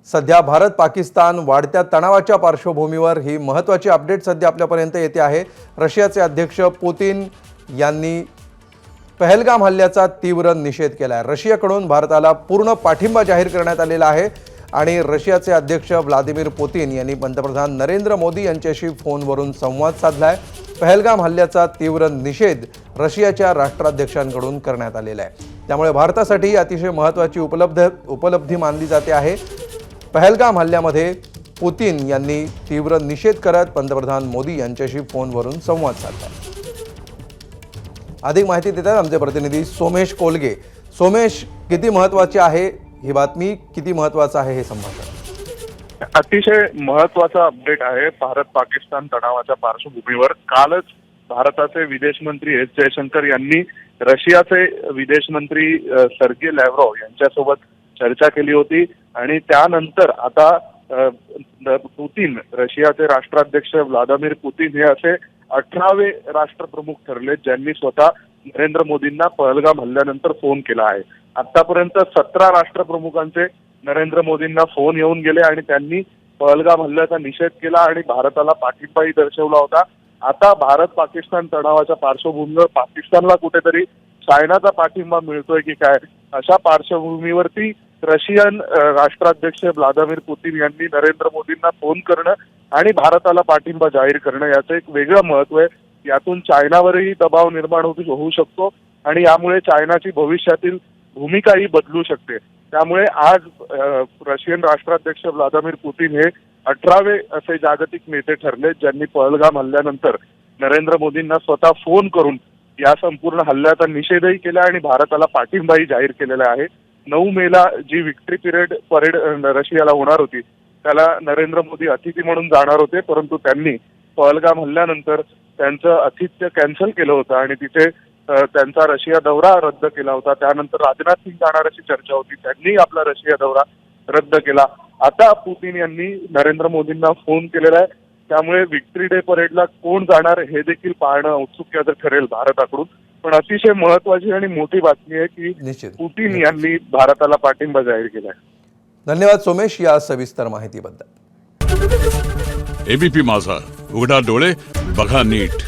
सध्या भारत पाकिस्तान वाढत्या तणावाच्या पार्श्वभूमीवर ही महत्त्वाची अपडेट सध्या आपल्यापर्यंत येते आहे। रशियाचे अध्यक्ष पुतिन यांनी पहलगाम हल्ल्याचा तीव्र निषेध केला आहे। रशियाकडून भारताला पूर्ण पाठिंबा जाहीर करण्यात आलेला आहे आणि रशियाचे अध्यक्ष व्लादिमीर पुतिन यांनी पंतप्रधान नरेंद्र मोदी यांच्याशी फोनवरून संवाद साधलाय। पहलगाम हल्ल्याचा तीव्र निषेध रशियाच्या राष्ट्राध्यक्षांकडून करण्यात आलेला आहे। त्यामुळे भारतासाठी अतिशय महत्त्वाची उपलब्धी मानली जाते आहे। पहलगाम हल्ल्यामध्ये पुतिन यांनी तीव्र निषेध करत पंतप्रधान मोदी यांच्याशी फोनवरून संवाद साधला। अधिक माहिती देतात आमचे प्रतिनिधी सोमेश कोलगे। सोमेश, किती महत्त्वाची आहे ही बातमी, किती महत्त्वाचं आहे हे संभाषण? अतिशय महत्त्वाचा अपडेट आहे। भारत पाकिस्तान तणावाच्या पार्श्वभूमीवर कालच भारताचे विदेश मंत्री एस जयशंकर यांनी रशियाचे विदेश मंत्री सर्गी लॅव्हरोव्ह यांच्यासोबत चर्चा केली होती आणि त्यानंतर आता पुतिन, रशियाचे राष्ट्राध्यक्ष व्लादिमीर पुतिन हे असे 18वे राष्ट्रप्रमुख ठरले ज्यांनी स्वतः नरेंद्र मोदींना पहलगाम हल्ल्यानंतर फोन केला आहे। आतापर्यंत 17 राष्ट्रप्रमुखांचे नरेंद्र मोदींना फोन येऊन गेले आणि त्यांनी पहलगाम हल्ल्याचा निषेध केला आणि भारताला पाठिंबाही दर्शवला होता। आता भारत पाकिस्तान तणावाच्या पार्श्वभूमीवर पाकिस्तानला कुठेतरी चायनाचा पाठिंबा मिळतोय की काय, अशा पार्श्वभूमीवरती रशियन राष्ट्राध्यक्ष व्लादिमीर पुतिन यांनी नरेंद्र मोदींना फोन करणं आणि भारताला पाठिंबा जाहीर करणं याचं एक वेगळं महत्त्व आहे। यातून चायनावरही दबाव निर्माण होऊ शकतो आणि यामुळे चायनाची भविष्यातील भूमिकाही बदलू शकते। त्यामुळे आज रशियन राष्ट्राध्यक्ष व्लादिमीर पुतिन हे 18वे असे जागतिक नेते ठरले ज्यांनी पहलगाम हल्ल्यानंतर नरेंद्र मोदींना स्वतः फोन करून या संपूर्ण हल्ल्याचा निषेधही केला आणि भारताला पाठिंबाही जाहीर केलेला आहे। 9 मेला जी विक्ट्री परेड रशियाला होणार होती त्याला नरेंद्र मोदी अतिथी म्हणून जाणार होते, परंतु त्यांनी पहलगाम हल्ल्यानंतर त्यांचं आतिथ्य कॅन्सल केलं होतं आणि तिथे त्यांचा रशिया दौरा रद्द केला होता। त्यानंतर राजनाथ सिंग जाणार अशी चर्चा होती, त्यांनी आपला रशिया दौरा रद्द केला। आता पुतिन यांनी नरेंद्र मोदींना फोन केलेला आहे, त्यामुळे विक्ट्री डे परेडला कोण जाणार हे देखील पाहणं औत्सुक्याचं ठरेल भारताकडून। पण अतिशय महत्त्वाची आणि मोठी बातमी आहे की पुतिन यांनी भारताला पाठिंबा जाहीर केला आहे। धन्यवाद सोमेश या सविस्तर माहितीबद्दल। एबीपी माझा, उघडा डोळे बघा नीट।